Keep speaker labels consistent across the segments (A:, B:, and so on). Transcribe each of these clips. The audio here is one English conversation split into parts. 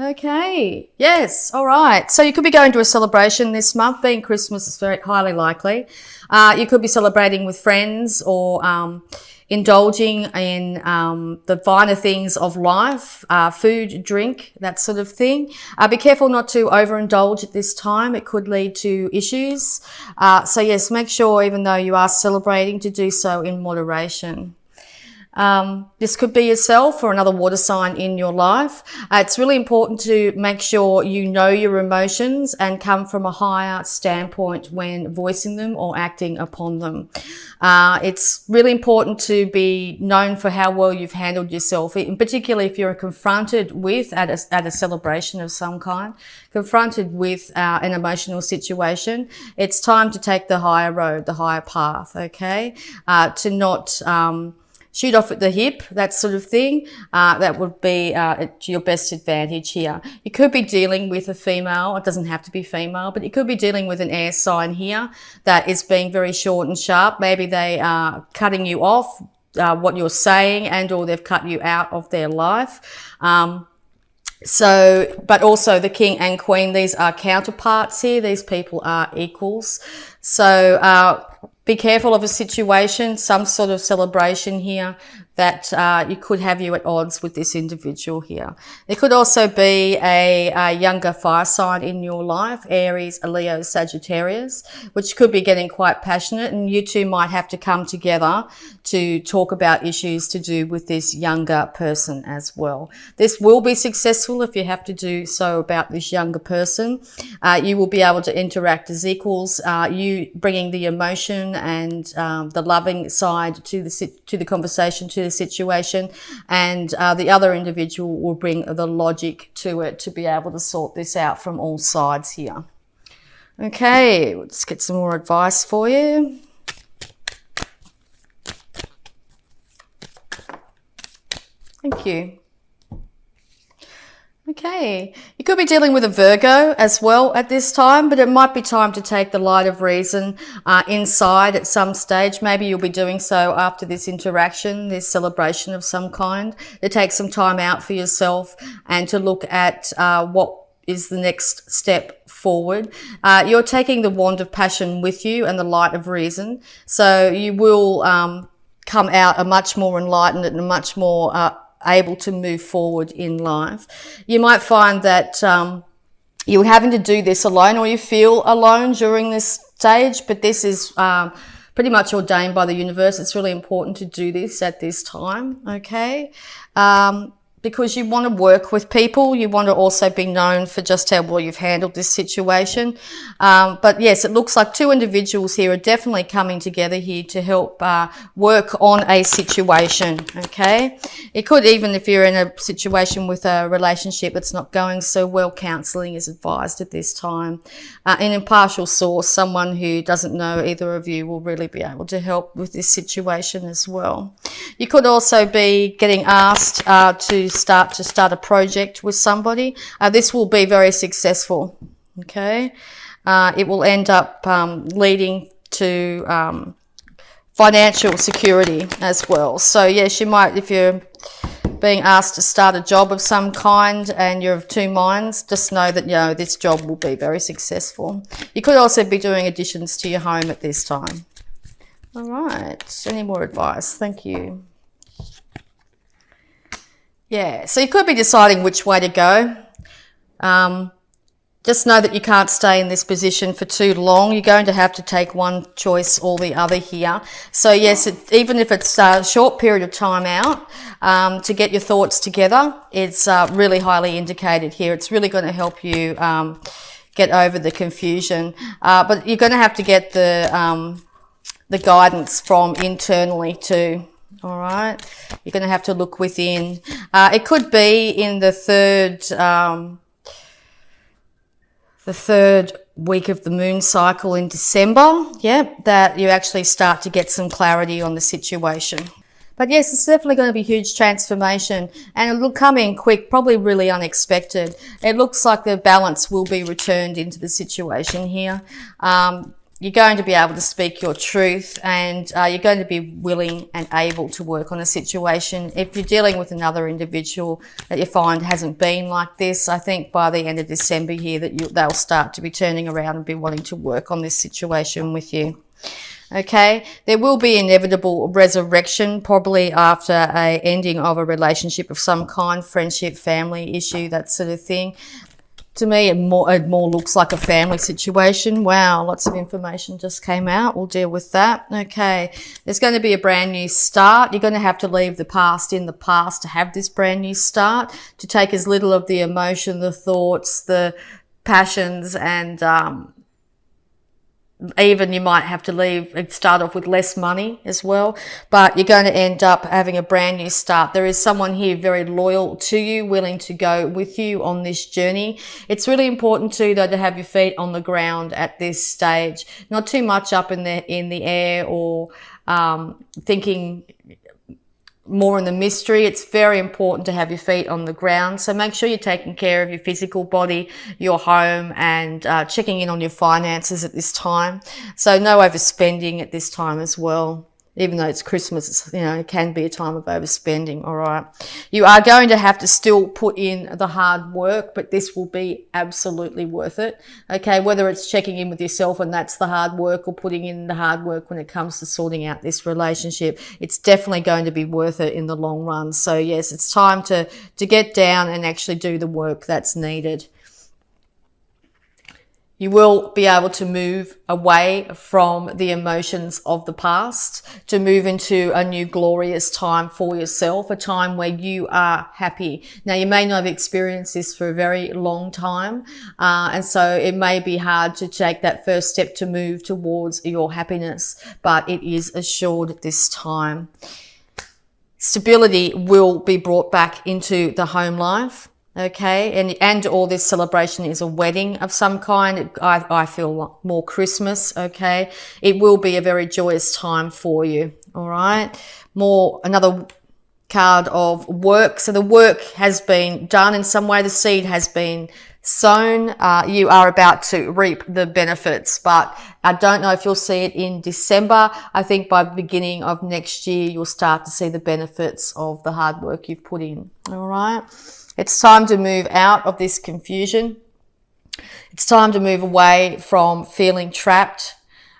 A: Okay, yes, all right. So you could be going to a celebration this month. Being Christmas is very highly likely. You could be celebrating with friends or indulging in the finer things of life, food, drink, that sort of thing. Be careful not to overindulge at this time. It could lead to issues. So yes, make sure, even though you are celebrating, to do so in moderation. This could be yourself or another water sign in your life. It's really important to make sure you know your emotions and come from a higher standpoint when voicing them or acting upon them. It's really important to be known for how well you've handled yourself, in particularly if you're confronted with, at a celebration of some kind, confronted with an emotional situation. It's time to take the higher road, the higher path, okay? To not shoot off at the hip, that sort of thing. That would be to your best advantage here. You could be dealing with a female. It doesn't have to be female, but you could be dealing with an air sign here that is being very short and sharp. Maybe they are cutting you off, what you're saying, and or they've cut you out of their life. But also the king and queen, these are counterparts here. These people are equals. So, be careful of a situation, some sort of celebration here that you could have you at odds with this individual here. There could also be a younger fire sign in your life, Aries, Leo, Sagittarius, which could be getting quite passionate, and you two might have to come together to talk about issues to do with this younger person as well. This will be successful if you have to do so about this younger person. You will be able to interact as equals, you bringing the emotion and the loving side to the conversation, to the situation, and the other individual will bring the logic to it to be able to sort this out from all sides here. Okay, let's get some more advice for you. Thank you. Okay, you could be dealing with a Virgo as well at this time, but it might be time to take the light of reason inside at some stage. Maybe you'll be doing so after this interaction, this celebration of some kind, to take some time out for yourself and to look at what is the next step forward. You're taking the wand of passion with you and the light of reason, so you will come out a much more enlightened and a much more able to move forward in life. You might find that you're having to do this alone, or you feel alone during this stage, but this is pretty much ordained by the universe. It's really important to do this at this time, okay? Because you want to work with people. You want to also be known for just how well you've handled this situation. But yes, it looks like two individuals here are definitely coming together here to help work on a situation, okay? It could, even if you're in a situation with a relationship that's not going so well, counselling is advised at this time. An impartial source, someone who doesn't know either of you, will really be able to help with this situation as well. You could also be getting asked to start a project with somebody. This will be very successful, okay? It will end up leading to financial security as well. So yes, you might, if you're being asked to start a job of some kind and you're of two minds, just know that, you know, this job will be very successful. You could also be doing additions to your home at this time. All right, any more advice? Thank you. Yeah, so you could be deciding which way to go. Just know that you can't stay in this position for too long. You're going to have to take one choice or the other here. So yes, even if it's a short period of time out to get your thoughts together, it's really highly indicated here. It's really going to help you get over the confusion. But you're going to have to get the guidance from internally too. All right, you're going to have to look within. It could be in the third week of the moon cycle in December, yeah, that you actually start to get some clarity on the situation. But yes, it's definitely going to be a huge transformation, and it will come in quick, probably really unexpected. It looks like the balance will be returned into the situation here. you're going to be able to speak your truth, and you're going to be willing and able to work on a situation. If you're dealing with another individual that you find hasn't been like this, I think by the end of December here that they'll start to be turning around and be wanting to work on this situation with you. Okay, there will be inevitable resurrection probably after a ending of a relationship of some kind, friendship, family issue, that sort of thing. To me, it more looks like a family situation. Wow, lots of information just came out. We'll deal with that. Okay, there's going to be a brand new start. You're going to have to leave the past in the past to have this brand new start, to take as little of the emotion, the thoughts, the passions, and even you might have to start off with less money as well, but you're going to end up having a brand new start. There is someone here very loyal to you, willing to go with you on this journey. It's really important too, though, to have your feet on the ground at this stage, not too much up in the air or thinking more in the mystery. It's very important to have your feet on the ground. So make sure you're taking care of your physical body, your home, and checking in on your finances at this time. So no overspending at this time as well. Even though it's Christmas, it can be a time of overspending. All right. You are going to have to still put in the hard work, but this will be absolutely worth it. Okay. Whether it's checking in with yourself and that's the hard work, or putting in the hard work when it comes to sorting out this relationship, it's definitely going to be worth it in the long run. So yes, it's time to get down and actually do the work that's needed. You will be able to move away from the emotions of the past, to move into a new glorious time for yourself, a time where you are happy. Now, you may not have experienced this for a very long time, and so it may be hard to take that first step to move towards your happiness, but it is assured at this time. Stability will be brought back into the home life. Okay, and all this celebration is a wedding of some kind. I feel more Christmas. Okay, it will be a very joyous time for you. All right, another card of work. So the work has been done in some way. The seed has been sown. You are about to reap the benefits, but I don't know if you'll see it in December. I think by the beginning of next year, you'll start to see the benefits of the hard work you've put in. All right. It's time to move out of this confusion. It's time to move away from feeling trapped,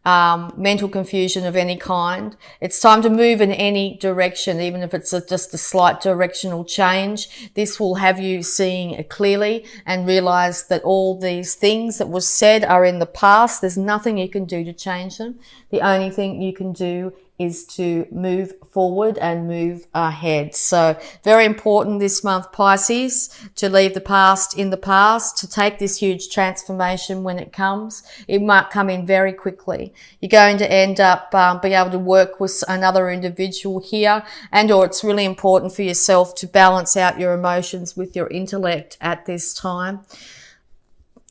A: mental confusion of any kind. It's time to move in any direction, even if it's just a slight directional change. This will have you seeing clearly and realize that all these things that were said are in the past. There's nothing you can do to change them. The only thing you can do is to move forward and move ahead. So very important this month, Pisces, to leave the past in the past, to take this huge transformation when it comes. It might come in very quickly. You're going to end up being able to work with another individual here, or it's really important for yourself to balance out your emotions with your intellect at this time.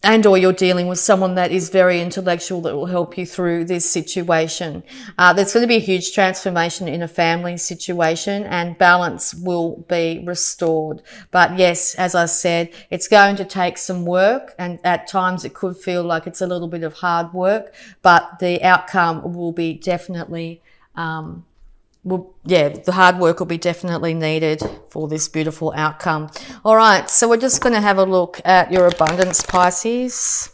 A: Or you're dealing with someone that is very intellectual that will help you through this situation. There's going to be a huge transformation in a family situation, and balance will be restored. But yes, as I said, it's going to take some work, and at times it could feel like it's a little bit of hard work, but the outcome will be definitely the hard work will be definitely needed for this beautiful outcome. All right, so we're just going to have a look at your abundance, Pisces.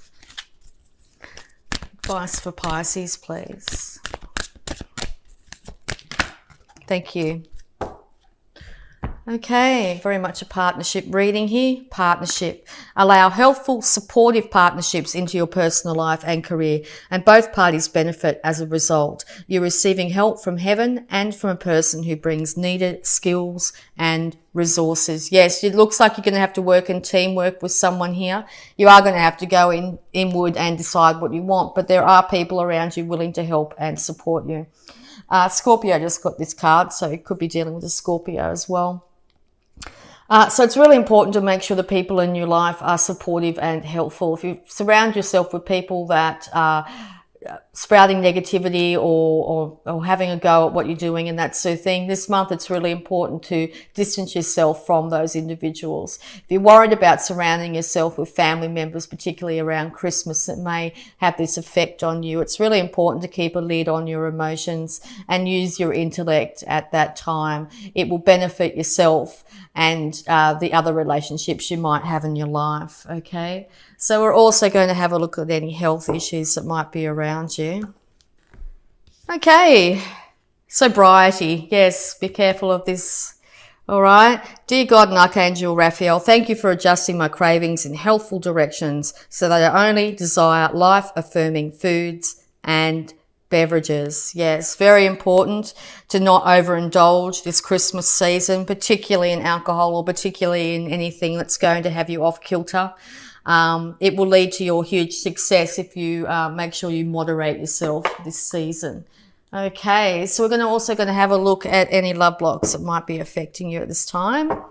A: Advice for Pisces, please. Thank you. Okay, very much a partnership reading here. Partnership. Allow helpful, supportive partnerships into your personal life and career, and both parties benefit as a result. You're receiving help from heaven and from a person who brings needed skills and resources. Yes, it looks like you're going to have to work in teamwork with someone here. You are going to have to go inward and decide what you want, but there are people around you willing to help and support you. Scorpio just got this card, so it could be dealing with a Scorpio as well. So it's really important to make sure the people in your life are supportive and helpful. If you surround yourself with people that are sprouting negativity or having a go at what you're doing and that sort of thing. This month, it's really important to distance yourself from those individuals. If you're worried about surrounding yourself with family members, particularly around Christmas, that may have this effect on you, it's really important to keep a lid on your emotions and use your intellect at that time. It will benefit yourself and the other relationships you might have in your life, okay? So we're also going to have a look at any health issues that might be around you. Okay, sobriety. Yes, be careful of this. All right. Dear God and Archangel Raphael, thank you for adjusting my cravings in healthful directions so that I only desire life-affirming foods and beverages. Yes, very important to not overindulge this Christmas season, particularly in alcohol or particularly in anything that's going to have you off kilter. It will lead to your huge success if you make sure you moderate yourself this season. Okay, so we're also going to have a look at any love blocks that might be affecting you at this time.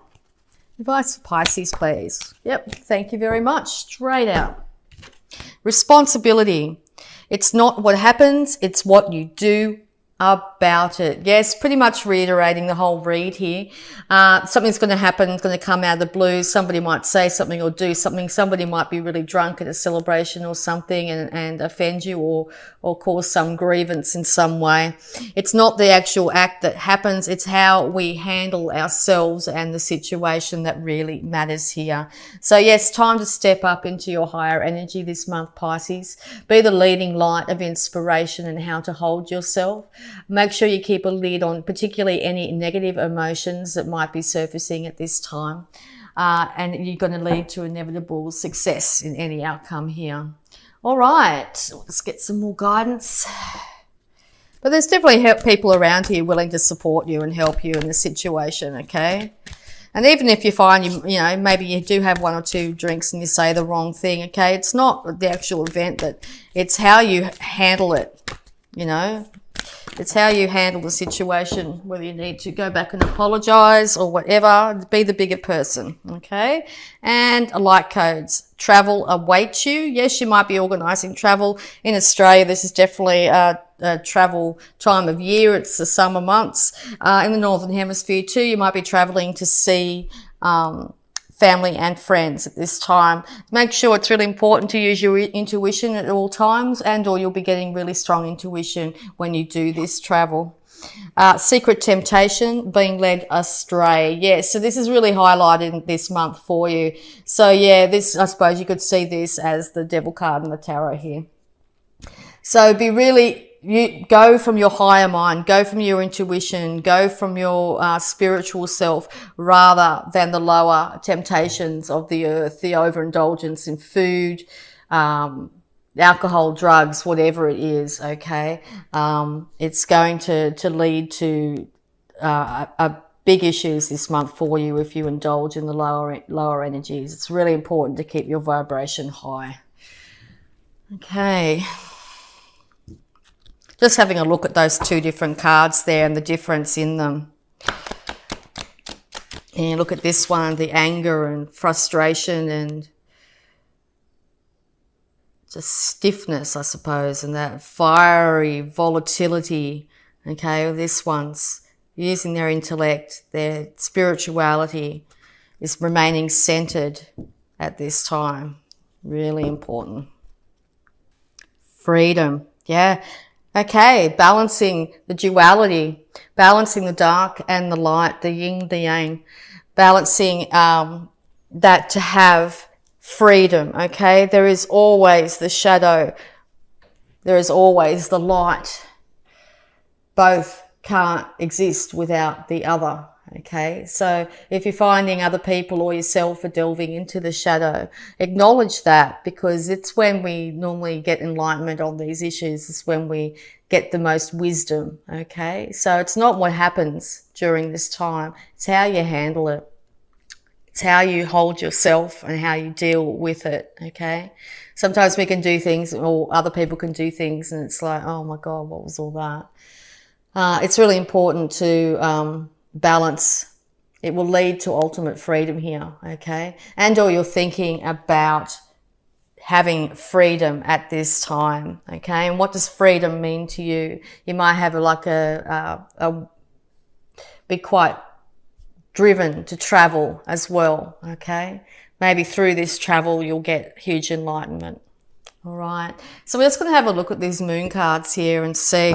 A: Advice for Pisces, please. Yep, thank you very much. Straight out. Responsibility. It's not what happens, it's what you do about it. Yes, pretty much reiterating the whole read here. Something's going to happen, it's going to come out of the blue. Somebody might say something or do something. Somebody might be really drunk at a celebration or something and offend you or cause some grievance in some way. It's not the actual act that happens, it's how we handle ourselves and the situation that really matters here. So yes, time to step up into your higher energy this month, Pisces. Be the leading light of inspiration and how to hold yourself. Make sure you keep a lid on particularly any negative emotions that might be surfacing at this time. And you're going to lead to inevitable success in any outcome here. All right, let's get some more guidance. But there's definitely people around here willing to support you and help you in the situation, okay? And even if you find you know, maybe you do have one or two drinks and you say the wrong thing, okay? It's not the actual event, it's how you handle it, you know? It's how you handle the situation, whether you need to go back and apologize or whatever. Be the bigger person, okay? And light codes. Travel awaits you. Yes, you might be organising travel. In Australia, this is definitely a travel time of year. It's the summer months. In the Northern Hemisphere too, you might be travelling to see family and friends at this time. Make sure it's really important to use your intuition at all times, and or you'll be getting really strong intuition when you do this travel. Secret temptation, being led astray. Yeah, so this is really highlighted this month for you. So yeah, this, I suppose you could see this as the devil card in the tarot here. So you go from your higher mind, go from your intuition, go from your spiritual self, rather than the lower temptations of the earth, the overindulgence in food, alcohol, drugs, whatever it is, okay? It's going to lead to big issues this month for you if you indulge in the lower energies. It's really important to keep your vibration high. Okay. Just having a look at those two different cards there and the difference in them. And you look at this one, the anger and frustration and just stiffness, I suppose, and that fiery volatility. Okay, this one's using their intellect, their spirituality is remaining centered at this time. Really important. Freedom, yeah. Okay, balancing the duality, balancing the dark and the light, the yin, the yang, balancing that to have freedom, okay? There is always the shadow, there is always the light. Both can't exist without the other, okay? So if you're finding other people or yourself are delving into the shadow, acknowledge that, because it's when we normally get enlightenment on these issues, it's when we get the most wisdom, okay? So it's not what happens during this time, it's how you handle it. It's how you hold yourself and how you deal with it, okay? Sometimes we can do things, or other people can do things, and it's like, oh my God, what was all that? It's really important to balance. It will lead to ultimate freedom here, okay? And or you're thinking about having freedom at this time, okay? And what does freedom mean to you? You might have be quite driven to travel as well, okay? Maybe through this travel, you'll get huge enlightenment. All right. So we're just going to have a look at these moon cards here and see.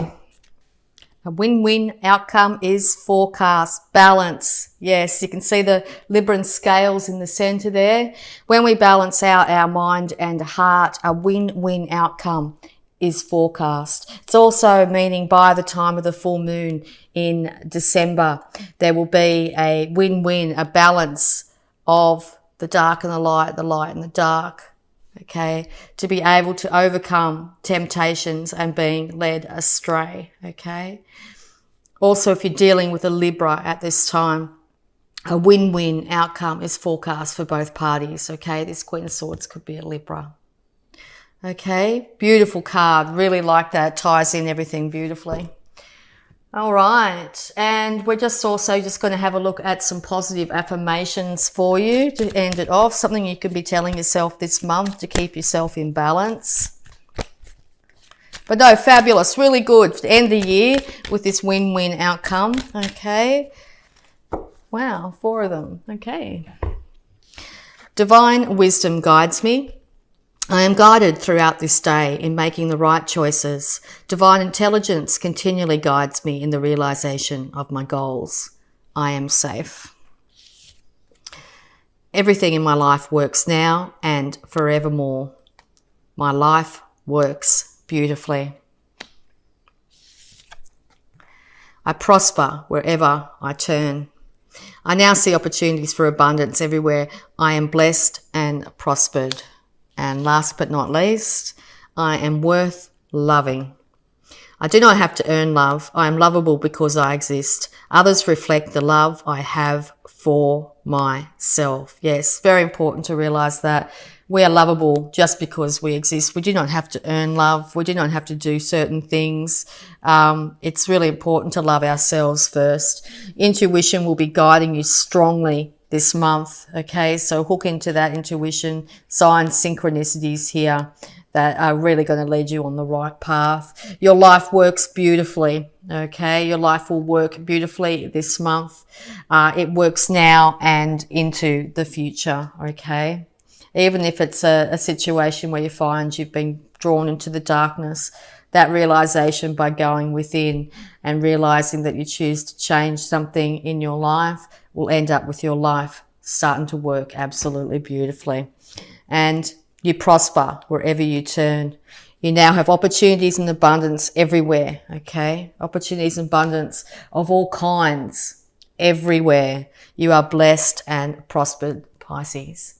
A: A win-win outcome is forecast. Balance. Yes, you can see the Libran scales in the center there. When we balance out our mind and heart, a win-win outcome is forecast. It's also meaning by the time of the full moon in December, there will be a win-win, a balance of the dark and the light and the dark. Okay, to be able to overcome temptations and being led astray, okay? Also, if you're dealing with a Libra at this time, a win-win outcome is forecast for both parties, okay? This Queen of Swords could be a Libra. Okay, beautiful card. Really like that. Ties in everything beautifully. All right, and we're just also going to have a look at some positive affirmations for you to end it off. Something you could be telling yourself this month to keep yourself in balance. But no, fabulous, really good to end the year with this win-win outcome. Okay, wow, 4 of them. Okay. Divine wisdom guides me. I am guided throughout this day in making the right choices. Divine intelligence continually guides me in the realization of my goals. I am safe. Everything in my life works now and forevermore. My life works beautifully. I prosper wherever I turn. I now see opportunities for abundance everywhere. I am blessed and prospered. And last but not least, I am worth loving. I do not have to earn love. I am lovable because I exist. Others reflect the love I have for myself. Yes, very important to realize that we are lovable just because we exist. We do not have to earn love. We do not have to do certain things. It's really important to love ourselves first. Intuition will be guiding you strongly this month, okay? So hook into that intuition, signs, synchronicities here that are really going to lead you on the right path. Your life works beautifully, okay? Your life will work beautifully this month. It works now and into the future, okay? Even if it's a situation where you find you've been drawn into the darkness, that realization by going within and realizing that you choose to change something in your life will end up with your life starting to work absolutely beautifully. And you prosper wherever you turn. You now have opportunities in abundance everywhere, okay? Opportunities in abundance of all kinds everywhere. You are blessed and prospered, Pisces.